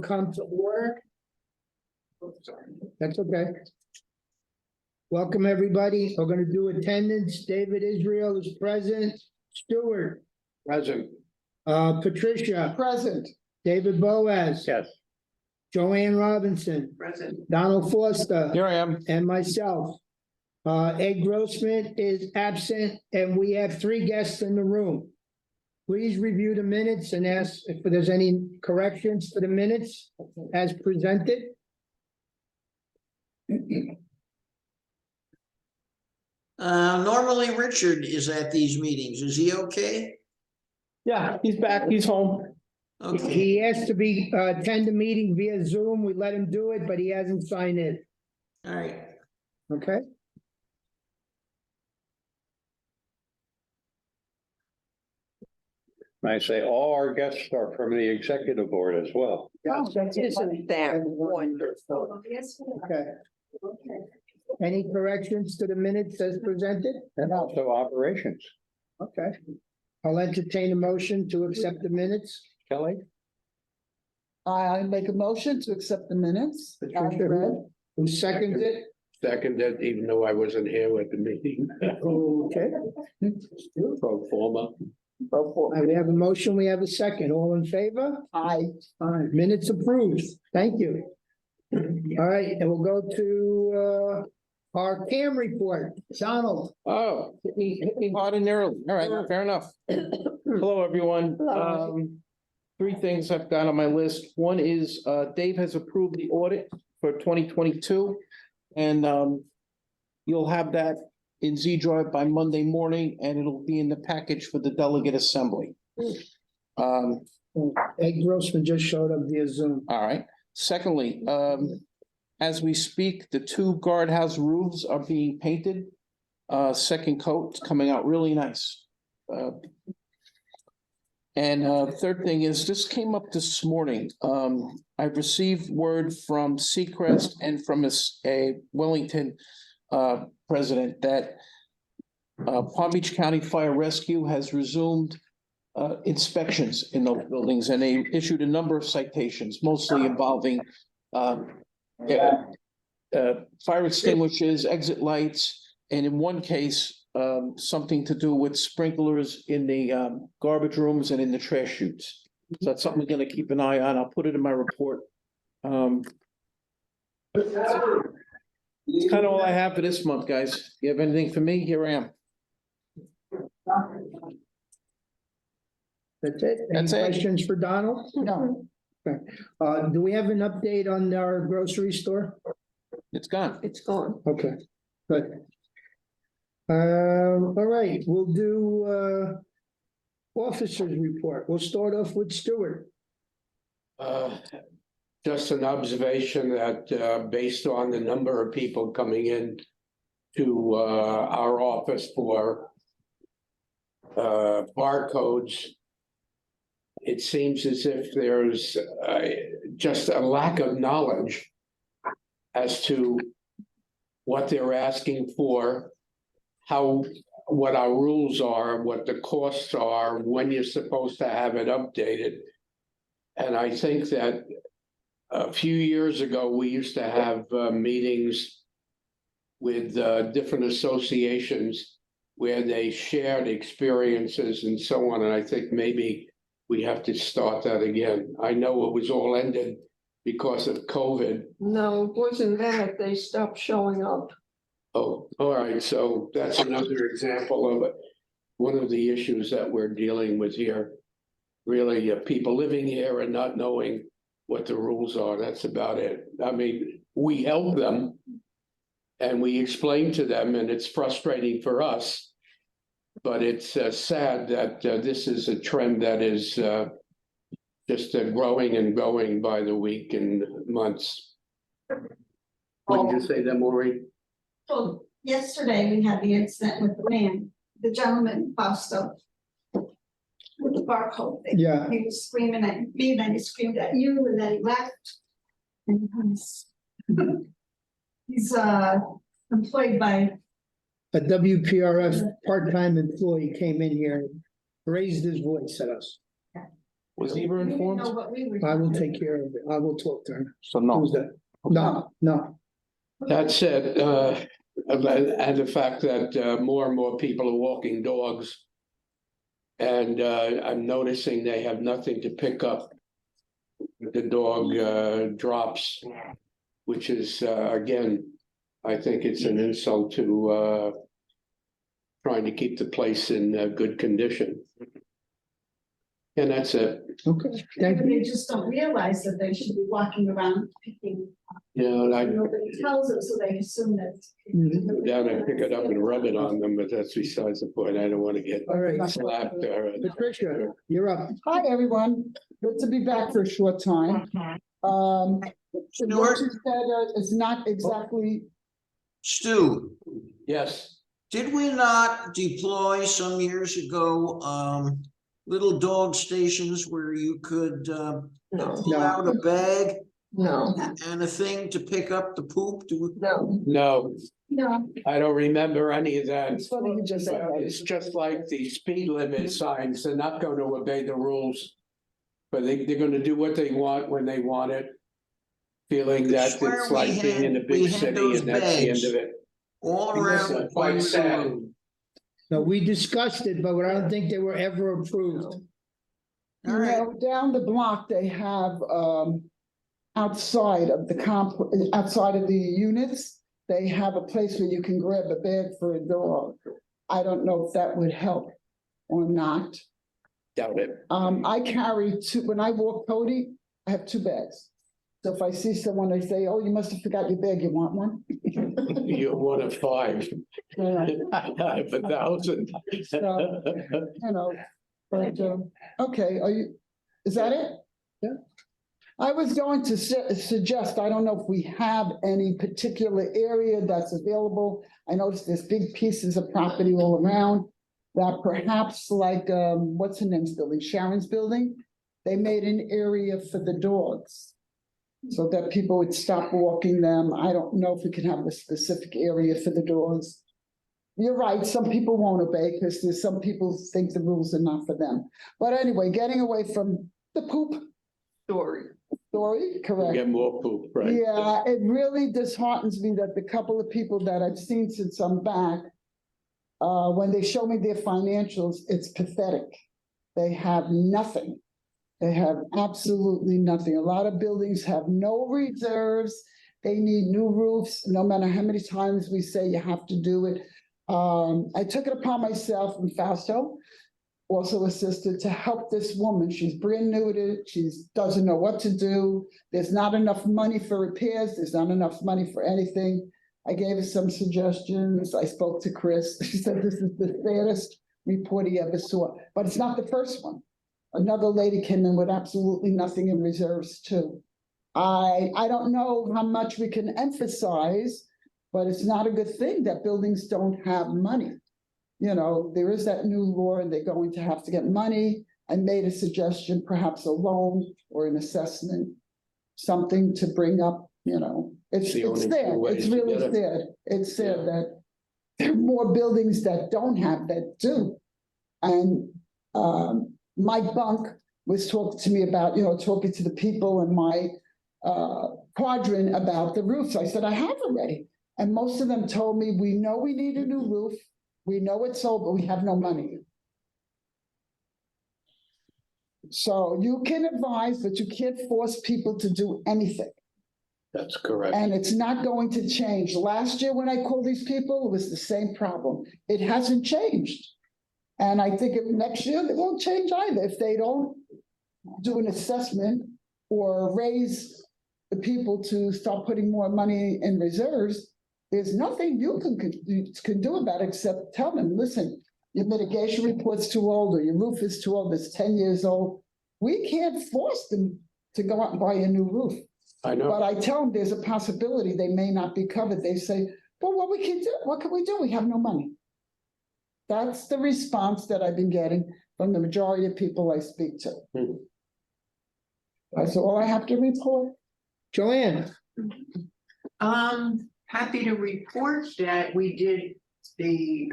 come to order. That's okay. Welcome, everybody. We're gonna do attendance. David Israel is present. Stewart. Present. Patricia. Present. David Boaz. Yes. Joanne Robinson. Present. Donald Foster. Here I am. And myself. Ed Grossman is absent, and we have 3 guests in the room. Please review the minutes and ask if there's any corrections to the minutes as presented. Normally Richard is at these meetings. Is he okay? Yeah, he's back, he's home. Okay, He asked to be, attend the meeting via Zoom. We let him do it, but he hasn't signed in, all right. okay? I say all our guests are from the executive board as well. Isn't that wonderful? Okay. Any corrections to the minutes as presented? And also operations. Okay. I'll entertain a motion to accept the minutes. Kelly? I make a motion to accept the minutes. Patricia, who seconds it? Seconded, even though I wasn't here at the meeting. Okay. Pro forma. We have a motion, we have a second. All in favor? Aye. Aye. Minutes approved. Thank you. All right, and we'll go to our CAM report. Donald. Oh, hit me hard and early. All right, fair enough. Hello, everyone. Hello. 3 things I've got on my list. One is, Dave has approved the audit for 2022. And, you'll have that in Z Drive by Monday morning, and it'll be in the package for the delegate assembly. Ed Grossman just showed up via Zoom. All right. Secondly, as we speak, the 2 guardhouse roofs are being painted. Second coat coming out really nice. And third thing is, this came up this morning. I've received word from Seacrest and from a Wellington president that Palm Beach County Fire Rescue has resumed inspections in those buildings, and they issued a number of citations, mostly involving fire extinguishers, exit lights, and in one case, something to do with sprinklers in the garbage rooms and in the trash chutes. So that's something we're gonna keep an eye on. I'll put it in my report. It's kind of all I have for this month, guys. You have anything for me? Here I am. That's it? Any That's it. questions for Donald? No, Do we have an update on our grocery store? It's gone. it's gone. Okay, good. All right, we'll do officers report. We'll start off with Stewart. Just an observation that based on the number of people coming in to our office for barcodes, it seems as if there's just a lack of knowledge as to what they're asking for, what our rules are, what the costs are, when you're supposed to have it updated. And I think that a few years ago, we used to have meetings with different associations where they shared experiences and so on. And I think maybe we have to start that again. I know it was all ended because of COVID. No, it wasn't that. They stopped showing up. Oh, all right. So that's another example of it. One of the issues that we're dealing with here. Really, people living here and not knowing what the rules are. That's about it. I mean, we help them and we explain to them, and it's frustrating for us. But it's sad that this is a trend that is just growing and growing by the week and months. What did you say that, Maureen? Well, yesterday we had the incident with the gentleman, Fausto, with the barcode thing. Yeah. He was screaming at me, then he screamed at you, and then he left. And he's employed by. A WPRF part-time employee came in here, and raised his voice at us. Was Eva We didn't know informed? what we were. I will take care of it. I will talk to her. So no. Who's that? No. That said, and the fact that more and more people are walking dogs. And I'm noticing they have nothing to pick up. The dog drops, which is again, I think it's an insult to trying to keep the place in good condition. And that's it. Okay, thank Maybe you. they just don't realize that they should be walking around picking. Nobody tells them, so they assume that. Mhm. Down and pick it up and rub it on them, but that's besides the point. I don't want to get All right, slapped or. Patricia, you're up. Hi, everyone. Good to be back for a short time. What Stuart, you said is not exactly, Stu, Yes, did we not deploy some years ago, little dog stations where you could, pull out a bag No, and a thing to pick up the poop? no. no, No, I don't remember any of that. it's funny you just said that. It's just like the speed limit signs. They're not going to obey the rules. But they're gonna do what they want when they want it. Feeling that Swear it's we like being in a had- we big had city those and that's the end bags. of it. All Because, around. the quite corners of the sad. road. No, we discussed it, but I don't think they were ever approved. All You right, know, down the block, they have, outside of the outside of the units, they have a place where you can grab a bag for a dog. I don't know if that would help or not. Doubt it. I carry two, when I walk Cody, I have 2 bags. So if I see someone, I say, oh, you must have forgot your bag, you want one? You're one of 5. Yeah. I have 1,000. So- You know, but, okay, is that it? Yeah. I was going to suggest, I don't know if we have any particular area that's available. I noticed there's big pieces of property all around that perhaps like, what's her name's building, Sharon's building? They made an area for the dogs so that people would stop walking them. I don't know if we can have a specific area for the dogs. You're right, some people won't obey because there's some people think the rules are not for them. But anyway, getting away from the poop story, correct? Get more poop, right? Yeah, it really disheartens me that the couple of people that I've seen since I'm back, when they show me their financials, it's pathetic. They have nothing. They have absolutely nothing. A lot of buildings have no reserves. They need new roofs, no matter how many times we say you have to do it. I took it upon myself and Fausto also assisted to help this woman. She's brand new to it. She doesn't know what to do. There's not enough money for repairs. There's not enough money for anything. I gave her some suggestions. I spoke to Chris. She said, this is the saddest report he ever saw, but it's not the first one. Another lady came in with absolutely nothing in reserves too. I don't know how much we can emphasize, but it's not a good thing that buildings don't have money. You know, there is that new law and they're going to have to get money. I made a suggestion, perhaps a loan or an assessment, something to bring up, you know, it's The only sad. two ways It's to really get it. sad. It's sad Yeah. that there are more buildings that don't have that do. And Mike Bunk was talking to me about, you know, talking to the people in my quadrant about the roofs. I said, I have already. And most of them told me, we know we need a new roof. We know it's old, but we have no money. So you can advise, but you can't force people to do anything. That's correct. And it's not going to change. Last year when I called these people, it was the same problem. It hasn't changed. And I think next year it won't change either if they don't do an assessment or raise the people to start putting more money in reserves. There's nothing you can do about it except tell them, listen, your mitigation report's too old or your roof is too old, it's 10 years old. We can't force them to go out and buy a new roof. I know. But I tell them there's a possibility they may not be covered. They say, well, what we can do, what can we do? We have no money. That's the response that I've been getting from the majority of people I speak to. Hmm. That's all I have to report. Joanne, Happy to report that we did the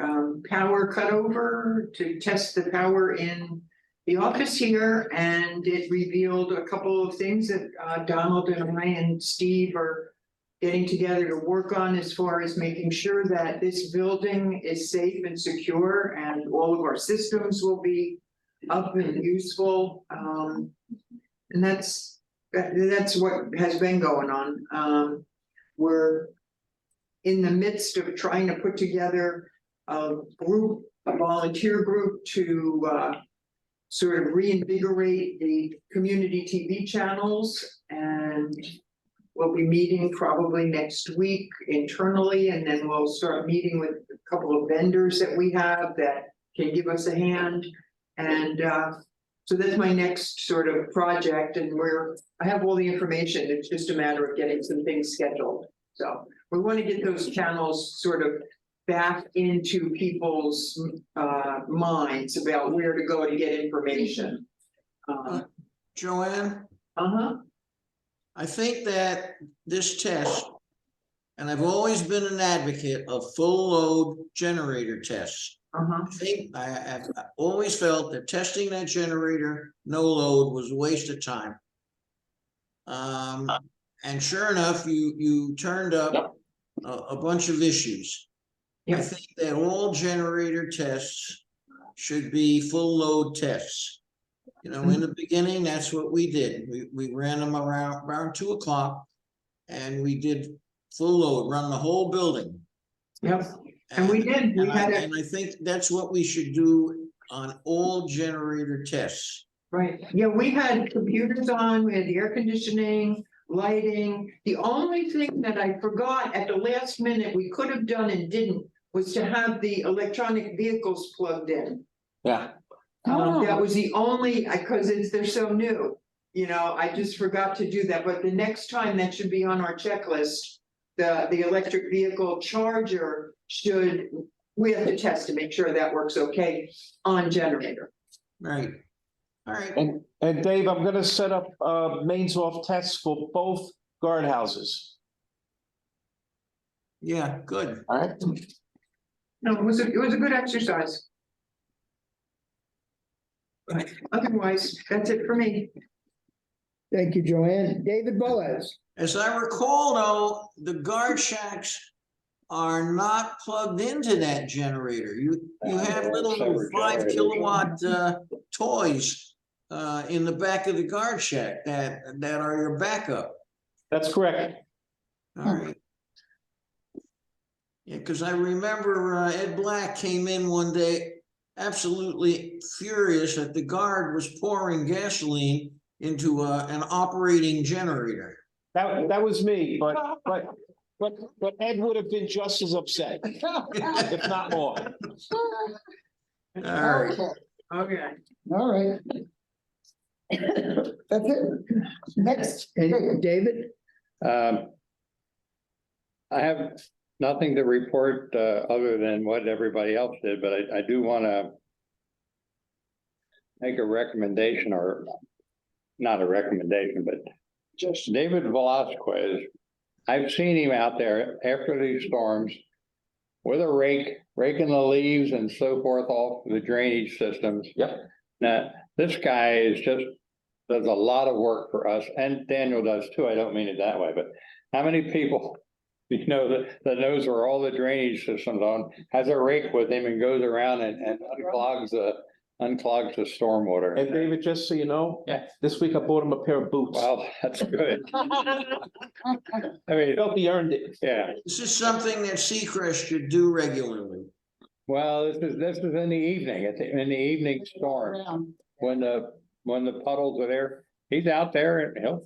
power cutover to test the power in the office here, and it revealed a couple of things that Donald and I and Steve are getting together to work on as far as making sure that this building is safe and secure and all of our systems will be up and useful. And that's what has been going on. We're in the midst of trying to put together a volunteer group to sort of reinvigorate the community TV channels, and we'll be meeting probably next week internally, and then we'll start meeting with a couple of vendors that we have that can give us a hand. And so that's my next sort of project, and I have all the information. It's just a matter of getting some things scheduled. So we want to get those channels sort of back into people's minds about where to go to get information. Joanne, Uh-huh. I think that this test, and I've always been an advocate of full load generator tests. Uh-huh. I've always felt that testing that generator, no load, was a waste of time. And sure enough, you turned up a bunch of issues. I Yeah. think that all generator tests should be full load tests. You know, in the beginning, that's what we did. We ran them around 2 o'clock, and we did full load, run the whole building. Yep. And we did. We had And I think that's what we should do on all generator tests. Right, yeah, we had computers on, we had the air conditioning, lighting. The only thing that I forgot at the last minute we could have done and didn't was to have the electronic vehicles plugged in. Yeah. That was the only, because they're so new, you know, I just forgot to do that, but the next time that should be on our checklist. The electric vehicle charger we have to test to make sure that works okay on generator. Right. All right. And Dave, I'm gonna set up mains off tests for both guardhouses. Yeah, good. All right. No, it was a good exercise. But otherwise, that's it for me. Thank you, Joanne. David Boaz. As I recall, though, the guard shacks are not plugged into that generator. You have little Separate 5 generators. kilowatt toys in the back of the guard shack that are your backup. That's correct. All right. Yeah, because I remember Ed Black came in one day absolutely furious that the guard was pouring gasoline into an operating generator. That was me, but Ed would have been just as upset, if not more. All right. Okay. All right. That's it. Next. And David? I have nothing to report other than what everybody else did, but I do want to make a recommendation, or not a recommendation, but just David Velasquez. I've seen him out there after these storms with a rake, raking the leaves and so forth off the drainage systems. Yep. Now, this guy does a lot of work for us, and Daniel does too. I don't mean it that way, but how many people, you know, that knows where all the drainage systems on, has a rake with him and goes around and unclogs the stormwater. And David, just so you know, this week I bought him a pair of boots. Well, that's good. I mean, Felt he earned it. yeah, This is something that Seacrest should do regularly. well, this is in the evening, in the evening storm, when the puddles are there, he's out there and he'll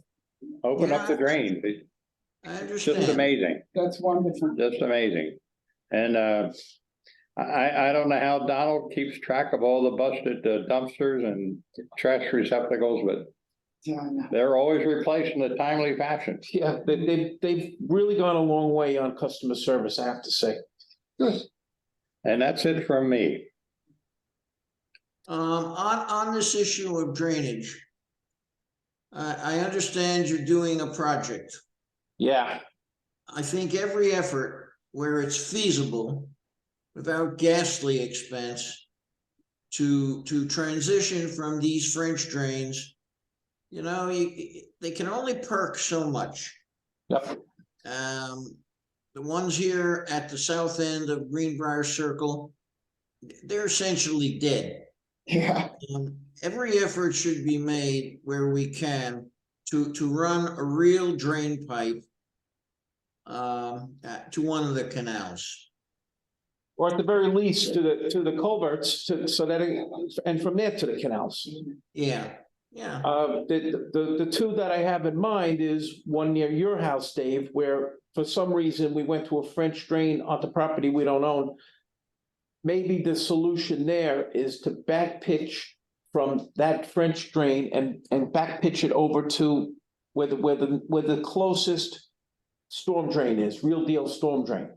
open up the drains. It's I just understand. amazing, That's wonderful. just amazing. And I don't know how Donald keeps track of all the busted dumpsters and trash receptacles, but Yeah, I know. they're always replaced in a timely fashion. Yeah, they've really gone a long way on customer service, I have to say. Good. And that's it from me. On this issue of drainage, I understand you're doing a project. Yeah, I think every effort where it's feasible, without ghastly expense, to transition from these French drains. You know, they can only perk so much. Yep. The ones here at the south end of Greenbrier Circle, they're essentially dead. Yeah. Every effort should be made where we can to run a real drain pipe to one of the canals. Or at the very least to the culverts, so that, and from there to the canals. Yeah, yeah. The two that I have in mind is one near your house, Dave, where for some reason we went to a French drain on the property we don't own. Maybe the solution there is to back pitch from that French drain and back pitch it over to where the closest storm drain is, real deal storm drain.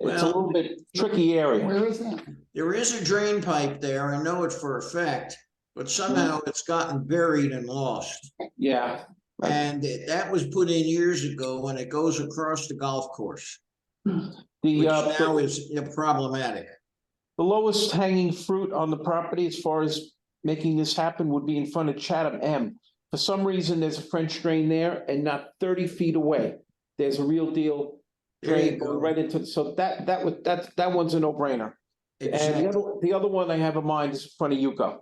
It's a Well, little bit tricky area. Where is that? there is a drain pipe there, I know it for a fact, but somehow it's gotten buried and lost. Yeah. And that was put in years ago when it goes across the golf course, which now is problematic. The lowest hanging fruit on the property as far as making this happen would be in front of Chatham M. For some reason, there's a French drain there, and not 30 feet away, there's a real deal There you drain go. going right into, so that one's a no-brainer. And Exactly. the other one I have in mind is in front of Yuko.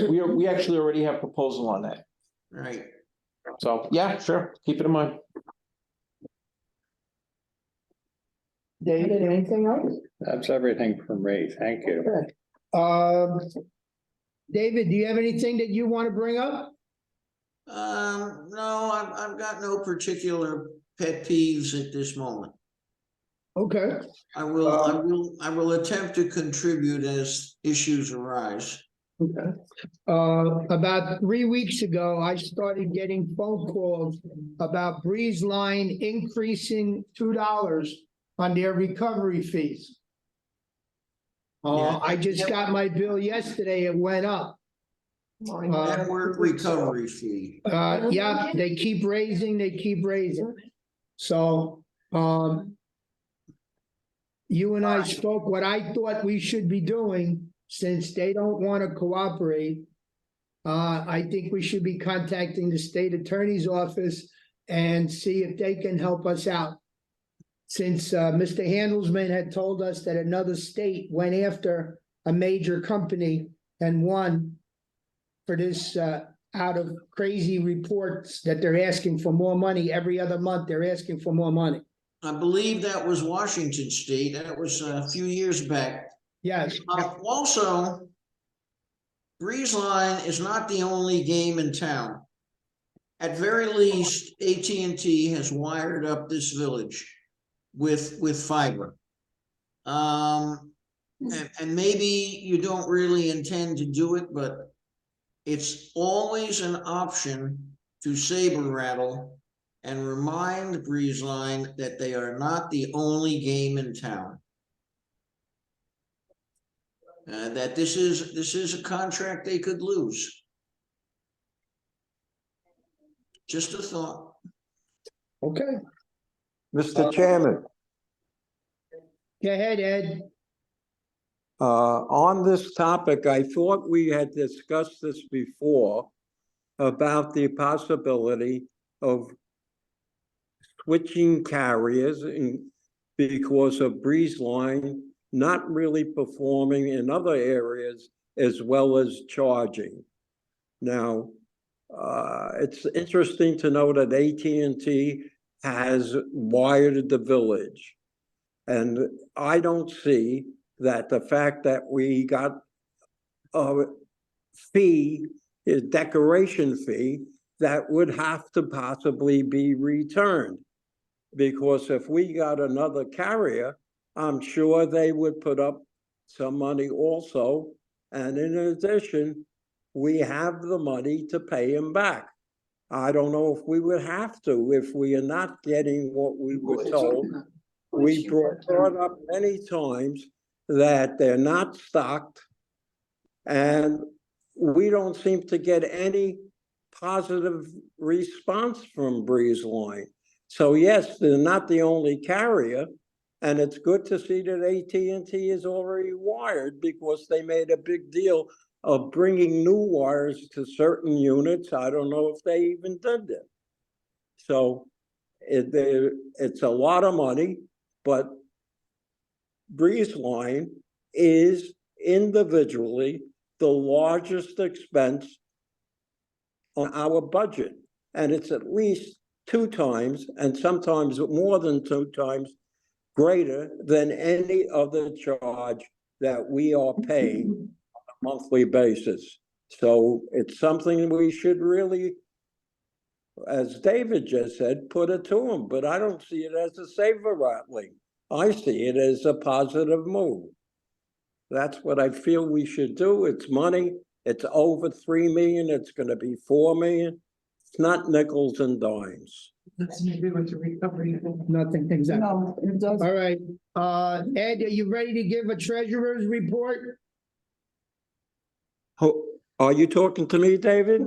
We actually already have proposal on that. Right. So, yeah, sure, keep it in mind. David, anything else? That's everything from me. Thank you. David, do you have anything that you want to bring up? No, I've got no particular pet peeves at this moment. Okay. I will attempt to contribute as issues arise. Okay. About 3 weeks ago, I started getting phone calls about Breeze Line increasing $2 on their recovery fees. Yeah. I just got my bill yesterday, it went up. Network recovery fee. Yeah, they keep raising. So, you and I spoke what I thought we should be doing, since they don't want to cooperate. I think we should be contacting the state attorney's office and see if they can help us out. Since Mr. Handelsman had told us that another state went after a major company and won for this out of crazy reports that they're asking for more money every other month, they're asking for more money. I believe that was Washington State. That was a few years back. Yes, Also, Breeze Line is not the only game in town. At very least, AT&T has wired up this village with fiber. And maybe you don't really intend to do it, but it's always an option to saber rattle and remind Breeze Line that they are not the only game in town. That this is a contract they could lose. Just a thought. okay, Mr. Chairman, go ahead, Ed. on this topic, I thought we had discussed this before about the possibility of switching carriers because of Breeze Line not really performing in other areas as well as charging. Now, it's interesting to know that AT&T has wired the village. And I don't see that the fact that we got a fee, a decoration fee, that would have to possibly be returned. Because if we got another carrier, I'm sure they would put up some money also. And in addition, we have the money to pay him back. I don't know if we would have to, if we are not getting what we were told. We brought up many times that they're not stocked, and we don't seem to get any positive response from Breeze Line. So yes, they're not the only carrier, And it's good to see that AT&T is already wired because they made a big deal of bringing new wires to certain units. I don't know if they even did it. So it's a lot of money, but Breeze Line is individually the largest expense on our budget. And it's at least 2 times, and sometimes more than 2 times, greater than any other charge that we are paying on a monthly basis. So it's something we should really, as David just said, put it to them, but I don't see it as a saver rattling. I see it as a positive move. That's what I feel we should do. It's money. It's over 3 million. It's gonna be 4 million. It's not nickels and dimes. That's maybe with the recovery. Nothing, exactly. No, it doesn't. All right, Ed, are you ready to give a treasurer's report? Are you talking to me, David?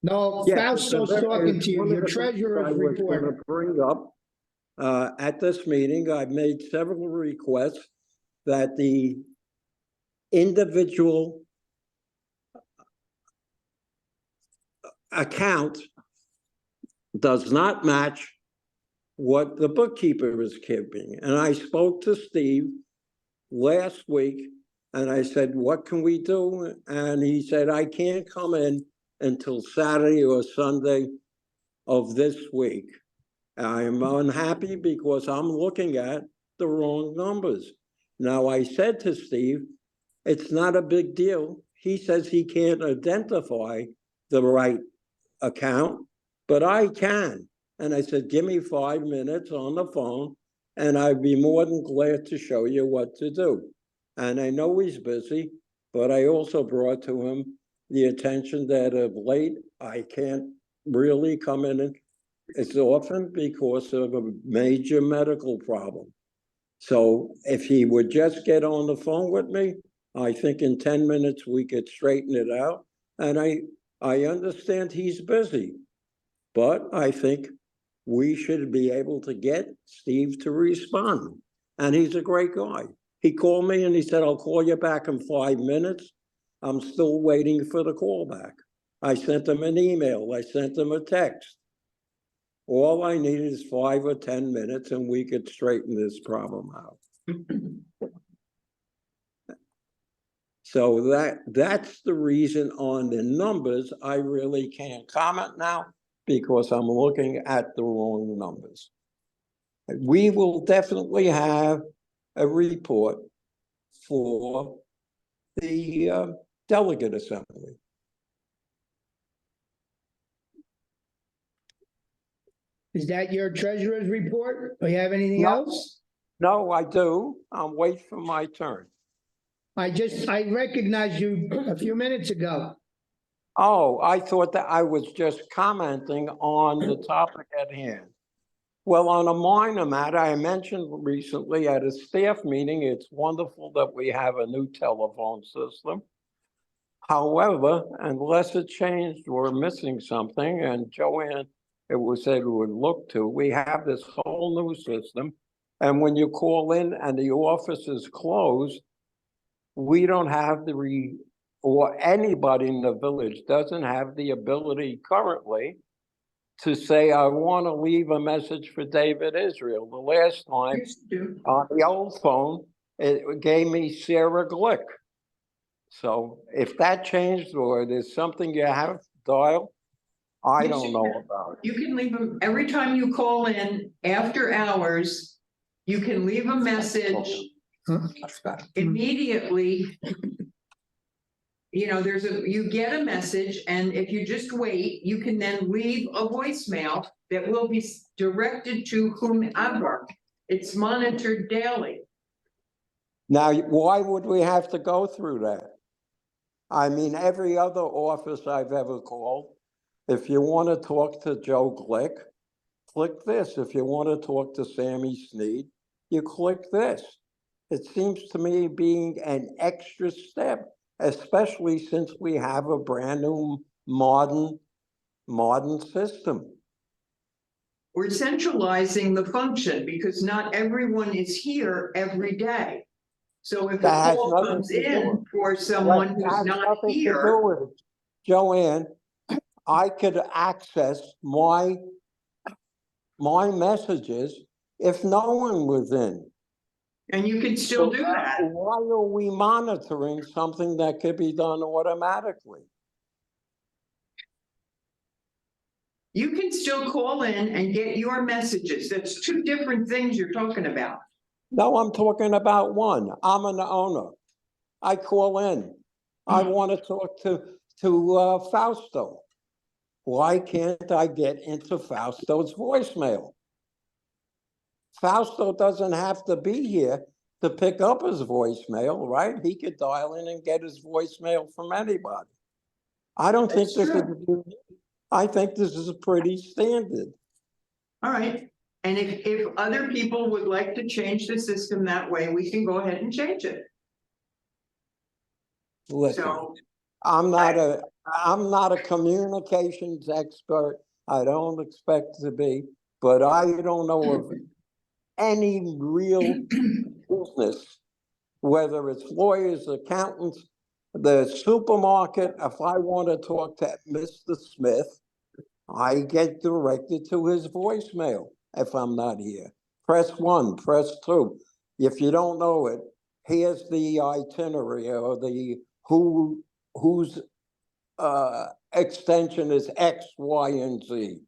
No, Yes, Fausto's that talking is to you, one of your the things treasurer's I was gonna report. bring up, at this meeting, I've made several requests that the individual account does not match what the bookkeeper is keeping. And I spoke to Steve last week and I said, what can we do? And he said, I can't come in until Saturday or Sunday of this week. I am unhappy because I'm looking at the wrong numbers. Now, I said to Steve, it's not a big deal. He says he can't identify the right account, but I can. And I said, give me 5 minutes on the phone and I'd be more than glad to show you what to do. And I know he's busy, but I also brought to him the attention that of late, I can't really come in as often because of a major medical problem. So if he would just get on the phone with me, I think in 10 minutes we could straighten it out. And I understand he's busy, but I think we should be able to get Steve to respond. And he's a great guy. He called me and he said, I'll call you back in 5 minutes. I'm still waiting for the call back. I sent him an email. I sent him a text. All I need is 5 or 10 minutes and we could straighten this problem out. So that's the reason on the numbers, I really can't comment now because I'm looking at the wrong numbers. We will definitely have a report for the delegate assembly. Is that your treasurer's report? Do you have anything No. else? No, I do. I'm waiting for my turn. I recognized you a few minutes ago. Oh, I thought that I was just commenting on the topic at hand. Well, on a minor matter, I mentioned recently at a staff meeting, it's wonderful that we have a new telephone system. However, unless it changed, we're missing something, and Joanne, it was said we would look to, we have this whole new system. And when you call in and the office is closed, we don't have or anybody in the village doesn't have the ability currently to say, I want to leave a message for David Israel. The last time on the old phone, it gave me Sarah Glick. So if that changed or there's something you have to dial, I Yes, don't you know can. about it. You can leave them, every time you call in after hours, you can leave a message immediately. You know, you get a message and if you just wait, you can then leave a voicemail that will be directed to whomever. It's monitored daily. Now, why would we have to go through that? I mean, every other office I've ever called, if you want to talk to Joe Glick, click this. If you want to talk to Sammy Sneed, you click this. It seems to me being an extra step, especially since we have a brand new modern system. we're centralizing the function because not everyone is here every day. So if a That has call nothing comes to do in with- for someone That who's has not nothing to here. do with it. Joanne, I could access my messages if no one was in. And you can still do that. Why are we monitoring something that could be done automatically? You can still call in and get your messages. That's two different things you're talking about. No, I'm talking about one. I'm an owner. I call in. I want to talk to Fausto. Why can't I get into Fausto's voicemail? Fausto doesn't have to be here to pick up his voicemail, right? He could dial in and get his voicemail from anybody. I don't think That's this is, I think this is pretty standard. All right. And if other people would like to change the system that way, we can go ahead and change it. Listen, So, I'm not a communications expert. I don't expect to be, but I don't know of any real business, whether it's lawyers, accountants, the supermarket. If I want to talk to Mr. Smith, I get directed to his voicemail if I'm not here. Press 1, press 2. If you don't know it, here's the itinerary or the whose extension is X, Y, and Z.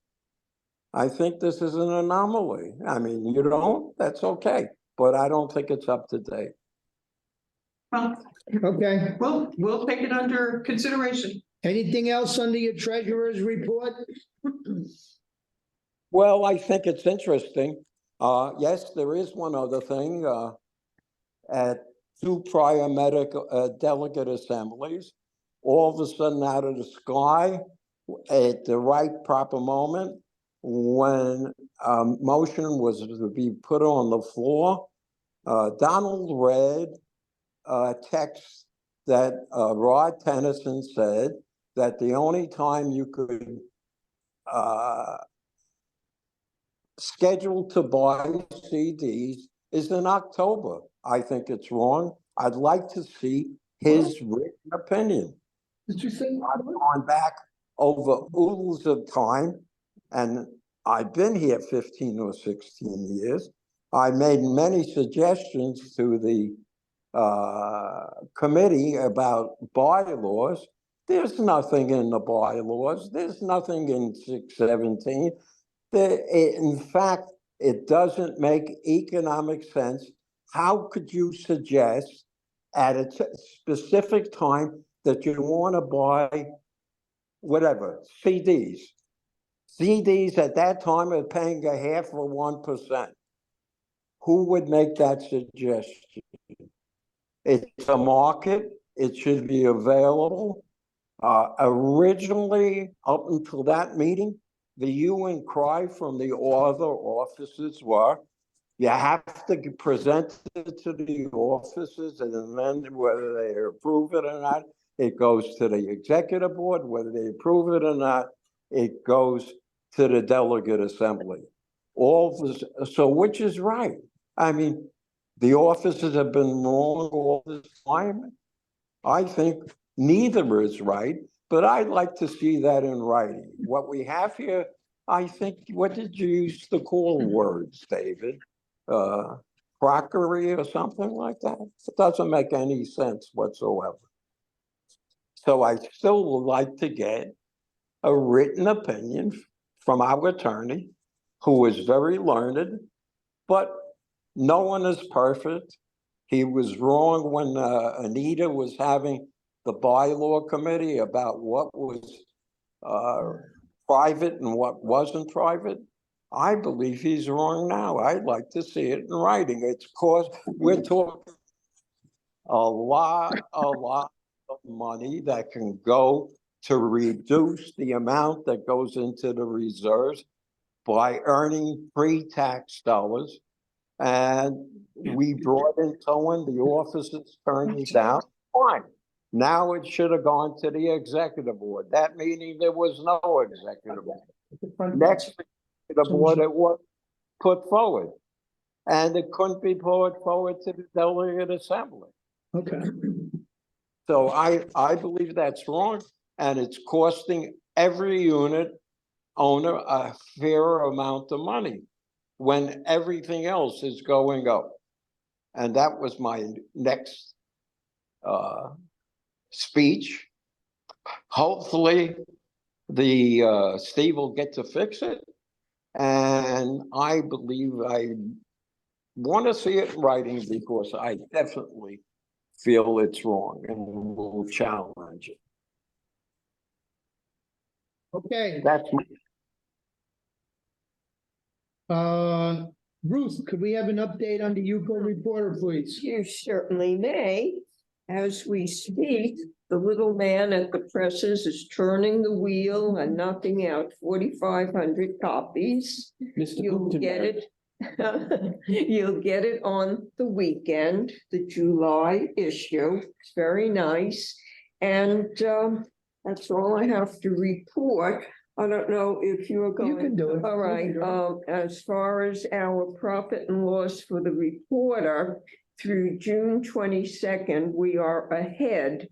I think this is an anomaly. I mean, you don't, that's okay, but I don't think it's up to date. well, Okay, we'll take it under consideration. anything else under your treasurer's report? Well, I think it's interesting. Yes, there is one other thing. At 2 prior medical delegate assemblies, all of a sudden out of the sky, at the right proper moment, when motion was to be put on the floor, Donald read a text that Rod Tennyson said that the only time you could schedule to buy CDs is in October. I think it's wrong. I'd like to see his written opinion. Did you say? I've gone back over oodles of time, and I've been here 15 or 16 years. I made many suggestions to the committee about bylaws. There's nothing in the bylaws. There's nothing in 617. In fact, it doesn't make economic sense. How could you suggest at a specific time that you want to buy whatever, CDs? CDs at that time are paying 0.5%. Who would make that suggestion? It's a market. It should be available. Originally, up until that meeting, the hue and cry from the other offices were, you have to present it to the offices, and then whether they approve it or not, it goes to the executive board. Whether they approve it or not, it goes to the delegate assembly. So which is right? I mean, the offices have been wrong all this time. I think neither is right, but I'd like to see that in writing. What we have here, I think, what did you use to call words, David? Crockery or something like that? It doesn't make any sense whatsoever. So I still would like to get a written opinion from our attorney, who is very learned, but no one is perfect. He was wrong when Anita was having the bylaw committee about what was private and what wasn't private. I believe he's wrong now. I'd like to see it in writing. It's cause we're talking a lot of money that can go to reduce the amount that goes into the reserves by earning pre-tax dollars. And we brought in someone, the officers turned it down, fine. Now it should have gone to the executive board. That meeting, there was no executive board. the board it was put forward. And it couldn't be put forward to the delegate assembly. Okay, So I believe that's wrong, and it's costing every unit owner a fair amount of money when everything else is going up. And that was my next speech. Hopefully, the Steve will get to fix it. And I believe I want to see it in writing because I definitely feel it's wrong and will challenge it. okay. That's Ruth, could we have an update on the Yuko reporter, please? You certainly may. As we speak, the little man at the presses is turning the wheel and knocking out 4,500 copies. Mr. You'll get Gutenberg. it. You'll get it on the weekend, the July issue. It's very nice. And that's all I have to report. I don't know if you're going. You can do it. All right, You can do as far as our profit and loss for the reporter, through June 22nd, we are ahead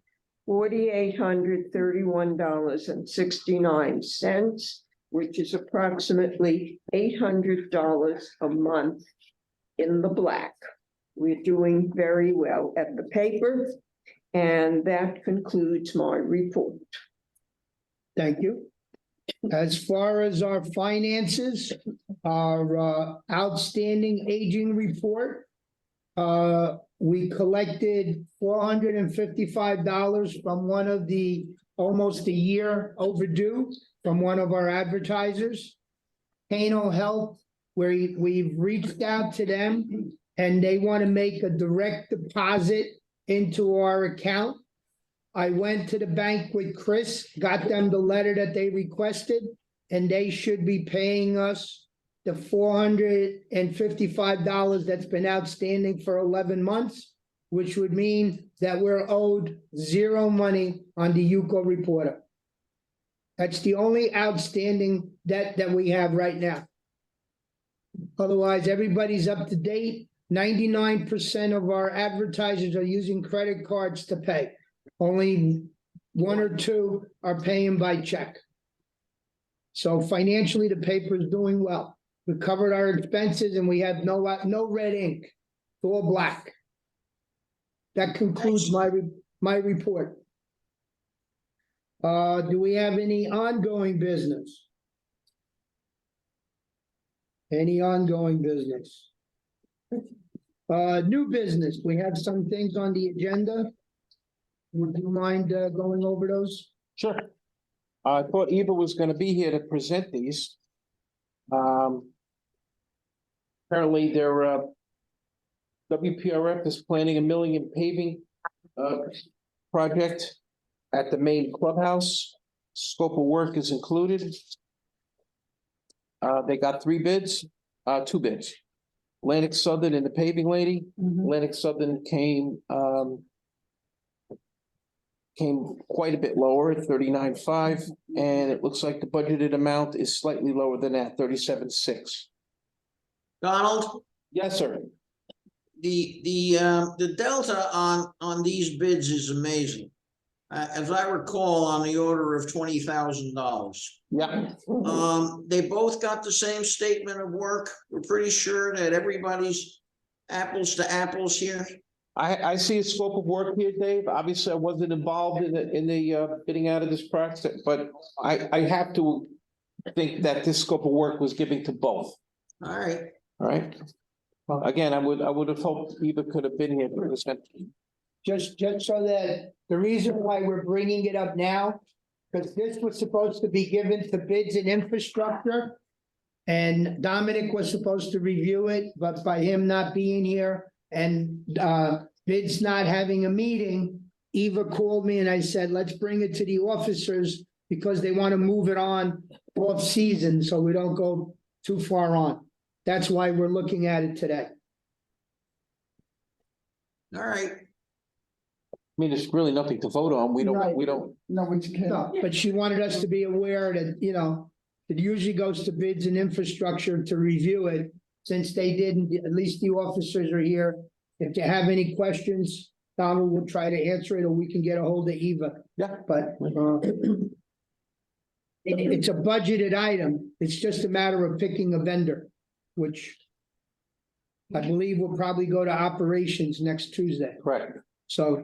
$4,831.69, which is approximately $800 a month in the black. We're doing very well at the paper, and that concludes my report. Thank you. As far as our finances, our outstanding aging report, we collected $455 from one of the almost a year overdue from one of our advertisers. Kano Health, where we've reached out to them and they want to make a direct deposit into our account. I went to the bank with Chris, got them the letter that they requested, and they should be paying us the $455 that's been outstanding for 11 months, which would mean that we're owed zero money on the Yuko reporter. That's the only outstanding debt that we have right now. Otherwise, everybody's up to date. 99% of our advertisers are using credit cards to pay. Only one or two are paying by check. So financially, the paper is doing well. We covered our expenses and we have no red ink, it's all black. That concludes my report. Do we have any ongoing business? Any ongoing business? New business, we have some things on the agenda. Would you mind going over those? Sure. I thought Eva was gonna be here to present these. Apparently their WPRF is planning a million paving project at the main clubhouse. Scope of work is included. They got two bids. Atlantic Southern and the paving lady. Atlantic Southern came quite a bit lower at 39.5, and it looks like the budgeted amount is slightly lower than that, 37.6. Donald, Yes, sir. the delta on these bids is amazing. As I recall, on the order of $20,000. Yeah. They both got the same statement of work. We're pretty sure that everybody's apples to apples here. I see a scope of work here, Dave. Obviously, I wasn't involved in the bidding out of this process, but I have to think that this scope of work was given to both. All right. All right. Again, I would have hoped Eva could have been here for this. Just so that the reason why we're bringing it up now, because this was supposed to be given to bids and infrastructure. And Dominic was supposed to review it, but by him not being here and bids not having a meeting, Eva called me and I said, let's bring it to the officers because they want to move it on off season so we don't go too far on. That's why we're looking at it today. All right. I mean, there's really nothing to vote on. We don't. No, but you can't. No, but she wanted us to be aware that, It usually goes to bids and infrastructure to review it. Since they didn't, at least the officers are here. If you have any questions, Donald will try to answer it, or we can get a hold of Eva. Yeah. But, it's a budgeted item. It's just a matter of picking a vendor, which I believe will probably go to operations next Tuesday. Correct. So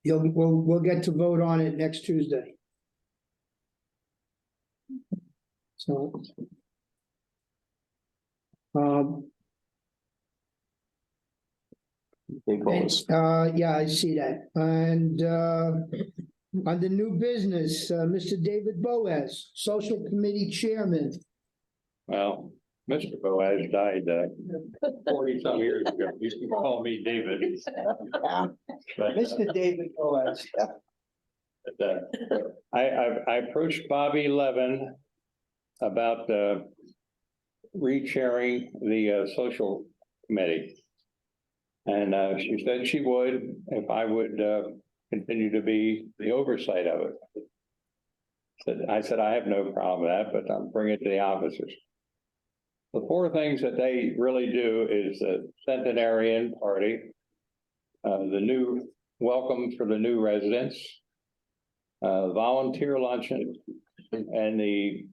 we'll get to vote on it next Tuesday. So. Big bonus. Yeah, I see that. And, on the new business, Mr. David Boaz, Social Committee Chairman. Well, Mr. Boaz died 40-some years ago. You can call me David. But, Mr. David Boaz. I approached Bobby Levin about re-chairing the social committee. And she said she would if I would continue to be the oversight of it. I said, I have no problem with that, but I'll bring it to the officers. The four things that they really do is the centenarian party, the new welcome for the new residents, volunteer luncheon, and the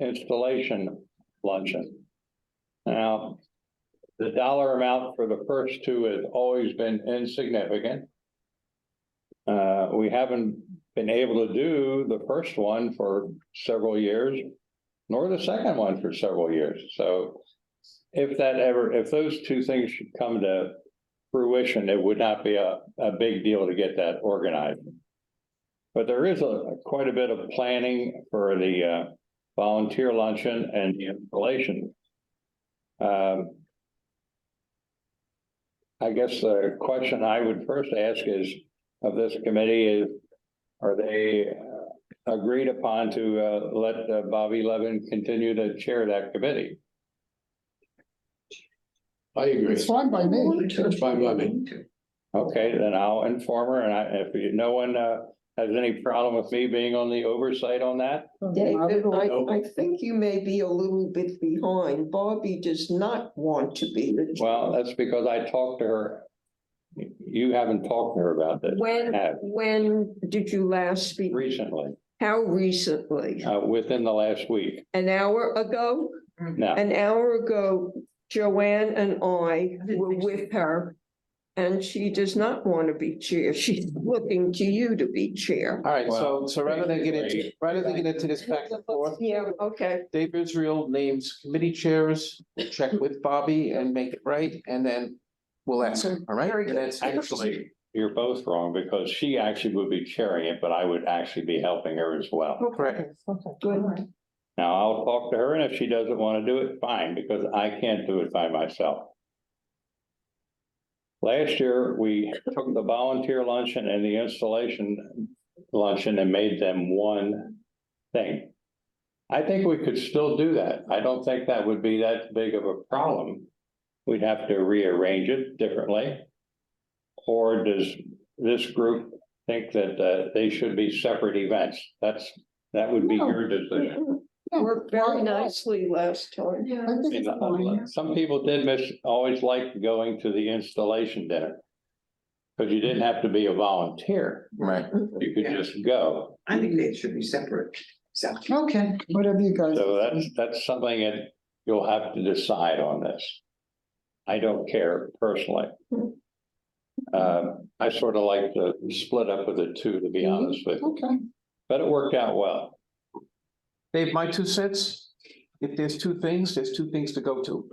installation luncheon. Now, the dollar amount for the first two has always been insignificant. We haven't been able to do the first one for several years, nor the second one for several years. So if those two things should come to fruition, it would not be a big deal to get that organized. But there is quite a bit of planning for the volunteer luncheon and the installation. I guess the question I would first ask is, of this committee is, are they agreed upon to let Bobby Levin continue to chair that committee? I agree. It's fine by me. It's fine by me. Okay, then I'll inform her, and if no one has any problem with me being on the oversight on that, David, I think you may be a little bit behind. Bobby does not want to be the chair. well, that's because I talked to her. You haven't talked to her about this. When did you last speak? Recently, How recently? within the last week. An hour ago? Now, An hour ago, Joanne and I were with her. And she does not want to be chair. She's looking to you to be chair. All right, Well, so rather than get into this back and forth, Yeah, okay. Dave Israel names committee chairs, we'll check with Bobby and make it right, and then we'll answer, all right? Very good. And that's actually, you're both wrong, because she actually would be chairing it, but I would actually be helping her as well. correct. Good. Now, I'll talk to her, and if she doesn't want to do it, fine, because I can't do it by myself. Last year, we took the volunteer luncheon and the installation luncheon and made them one thing. I think we could still do that. I don't think that would be that big of a problem. We'd have to rearrange it differently. Or does this group think that they should be separate events? That would be your decision. Worked very nicely last time. I think it's fine. Some people did always like going to the installation dinner. Because you didn't have to be a volunteer. Right. You could just go. I think they should be separate. So. Okay, whatever you guys. So that's something that you'll have to decide on this. I don't care personally. I sort of like to split up with the two, to be honest with you, Okay, but it worked out well. Dave, my 2 cents, if there's two things to go to.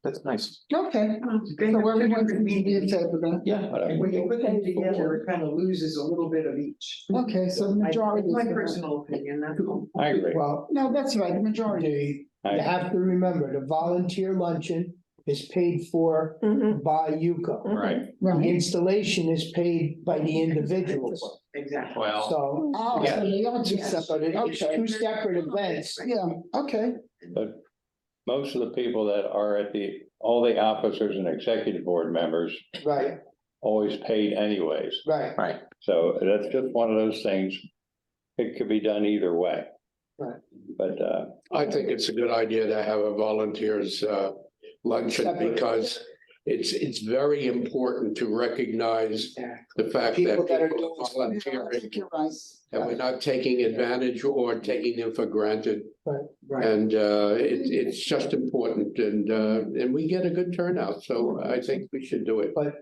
That's nice. okay. They So have two everyone different can be in meetings. favor of that. Yeah. Whatever. When you put them together, it kind of loses a little bit of each. Okay, so the majority. My is for that. personal opinion, that's all. I agree. Well, No, that's right, the majority. you have to remember, the volunteer luncheon is paid for Mhm. by UCO. Right. The Right. installation is paid by the individuals. Exactly. Well, So, Oh, so they are two Yes. separate, it's okay, two separate events. yeah, okay. but most of the people that are at all the officers and executive board members Right, always paid anyways. right. Right. So that's just one of those things. It could be done either way. Right. But, I think it's a good idea to have a volunteers luncheon because it's very important to recognize the fact that People that are people doing- are volunteering You're right. and we're not taking advantage or taking them for granted. Right. And it's just important and we get a good turnout, so I think we should do it. But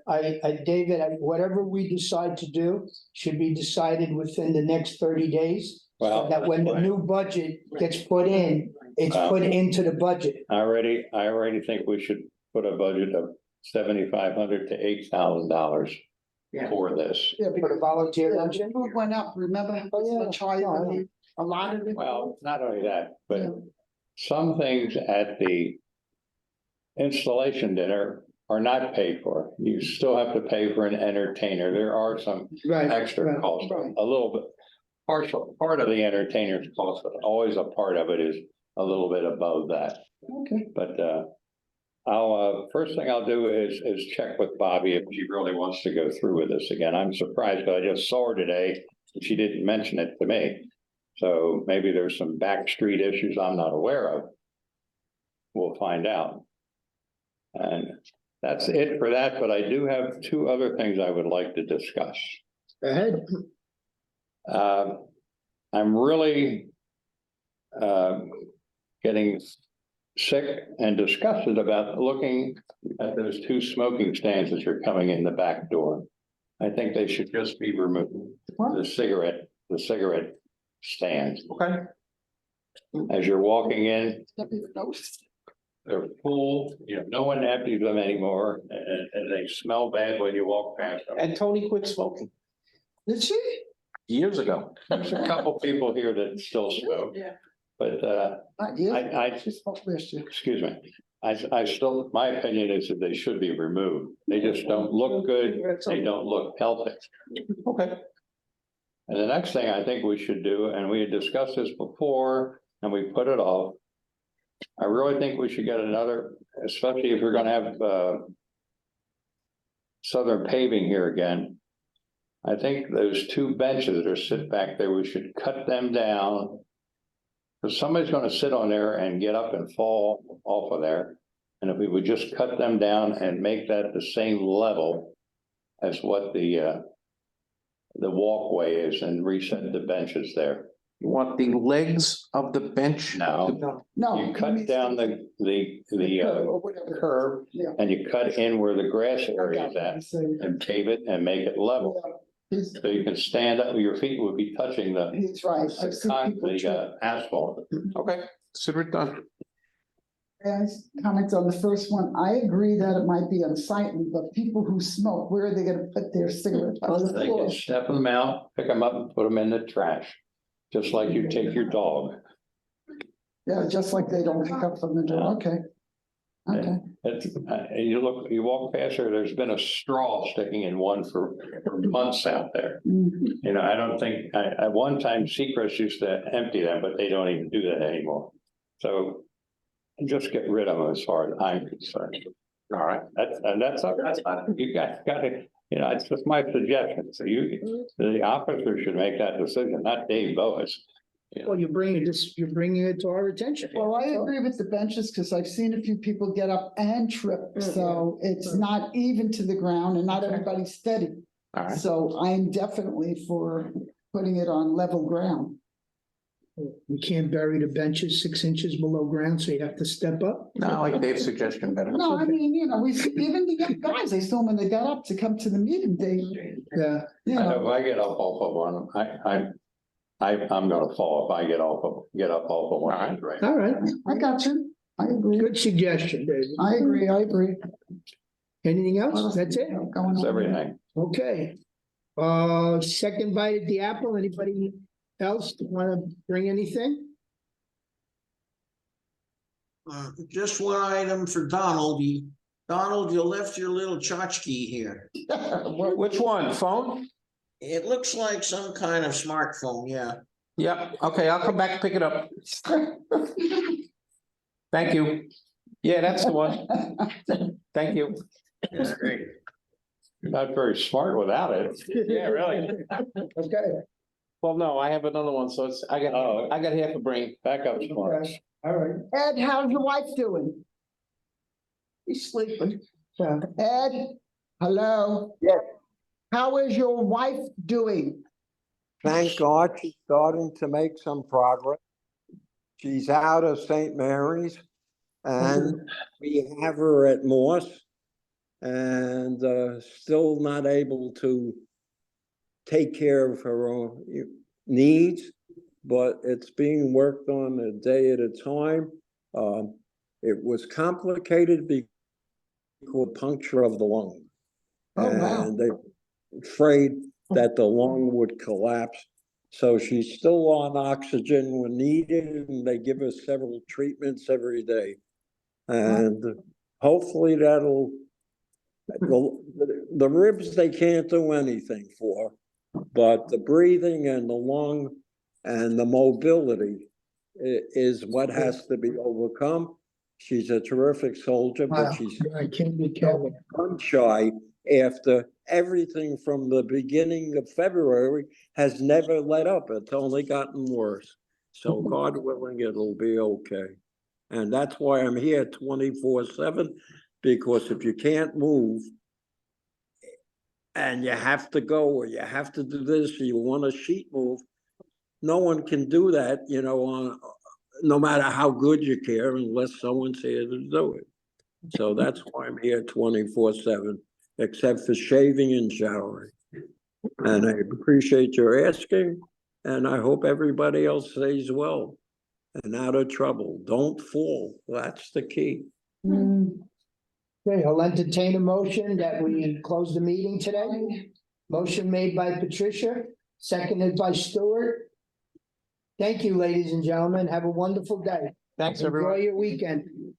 David, whatever we decide to do should be decided within the next 30 days. So Well, that when the new budget gets put in, it's put into the budget. I already think we should put a budget of $7,500 to $8,000 Yeah. for this. Yeah, For the because volunteer the luncheon. food went up, remember how Oh, yeah. much higher than a lot of it? Well, not only that, but Yeah. some things at the installation dinner are not paid for. You still have to pay for an entertainer. There are some Right. extra costs, right. a little bit. Part of the entertainer's cost, but always a part of it is a little bit above that. Okay. But I'll first thing I'll do is check with Bobby if she really wants to go through with this again. I'm surprised, but I just saw her today and she didn't mention it to me. So maybe there's some backstreet issues I'm not aware of. We'll find out. And that's it for that, but I do have two other things I would like to discuss. Go ahead. I'm really getting sick and disgusted about looking at those two smoking stands that are coming in the back door. I think they should just be removed, the cigarette stands. Okay. As you're walking in, Never even noticed. they're full, no one empties them anymore, and they smell bad when you walk past them. And Tony quit smoking Did she? years ago. There's a couple people here that still smoke. Yeah. But Not yet. I She smoked last year. excuse me, I still, my opinion is that they should be removed. They just don't look good, they don't look healthy. Okay. And the next thing I think we should do, and we had discussed this before, and we put it off. I really think we should get another, especially if we're gonna have Southern Paving here again. I think those two benches that are sit back there, we should cut them down. Because somebody's gonna sit on there and get up and fall off of there. And if we would just cut them down and make that the same level as what the walkway is and reset the benches there. You want the legs of the bench? No, No. you cut down the Or whatever. curve Yeah. and you cut in where the grass I area got is what at you're saying. and pave it and make it level. Yeah, He's, So you can stand up, your feet would be touching the he's right. I've seen people trip. asphalt. Okay, consider it done. Guys, comments on the first one. I agree that it might be unsightly, but people who smoke, where are they gonna put their cigarette? On the They floor. can step them out, pick them up and put them in the trash, just like you take your dog. Yeah, just like they don't pick up from the door. Okay. Okay. It's, you walk past there, there's been a straw sticking in one for months out there. Mhm. I don't think, at one time Seacrest used to empty them, but they don't even do that anymore. So just get rid of them as far as I'm concerned. All right. That's not, you guys gotta, it's just my suggestion. So the officer should make that decision, not Dave Boas. Well, you're bringing it to our attention. Well, I agree with the benches because I've seen a few people get up and trip, so it's not even to the ground and not everybody's steady. All right. So I'm definitely for putting it on level ground. You can't bury the benches 6 inches below ground, so you have to step up. No, I like Dave's suggestion better. No, I mean, we, even the young guys, I saw them when they got up to come to the meeting, Yeah, you I know know, if I get up off of one, I'm gonna fall if I get up off of one. Right. all right. I got you. I agree. Good suggestion, David. I agree. Anything What else? else That's we it? got going That's on? everything. Okay. Second bite at the apple. Anybody else want to bring anything? Just one item for Donald. Donald, you left your little tchotchke here. Which one? Phone? It looks like some kind of smartphone, yeah. Yep. Okay, I'll come back and pick it up. Thank you. Yeah, that's the one. Thank you. That's great. You're not very smart without it. Yeah, really. Okay. Well, no, I have another one, so it's, I Oh. got half a brain. Backup smarts. Okay, all right. Ed, how's your wife doing? He's sleeping. So, Ed, hello? Yes. How is your wife doing? Thank God she's starting to make some progress. She's out of St. Mary's and we have her at Morse. And still not able to take care of her own needs, but it's being worked on a day at a time. It was complicated because of puncture of the lung. Oh, wow. And they were afraid that the lung would collapse. So she's still on oxygen when needed, and they give her several treatments every day. And hopefully that'll, the ribs, they can't do anything for, but the breathing and the lung and the mobility is what has to be overcome. She's a terrific soldier, wow, but she's I can't be careful. gun shy after everything from the beginning of February has never let up. It's only gotten worse. So God willing, it'll be okay. And that's why I'm here 24/7, because if you can't move and you have to go, or you have to do this, or you want a sheet move, no one can do that, no matter how good you care, unless someone's here to do it. So that's why I'm here 24/7, except for shaving and showering. And I appreciate your asking, and I hope everybody else stays well and out of trouble. Don't fall. That's the key. Okay, I'll entertain a motion that we close the meeting today. Motion made by Patricia, seconded by Stuart. Thank you, ladies and gentlemen. Have a wonderful day. Thanks, everyone. Enjoy your weekend.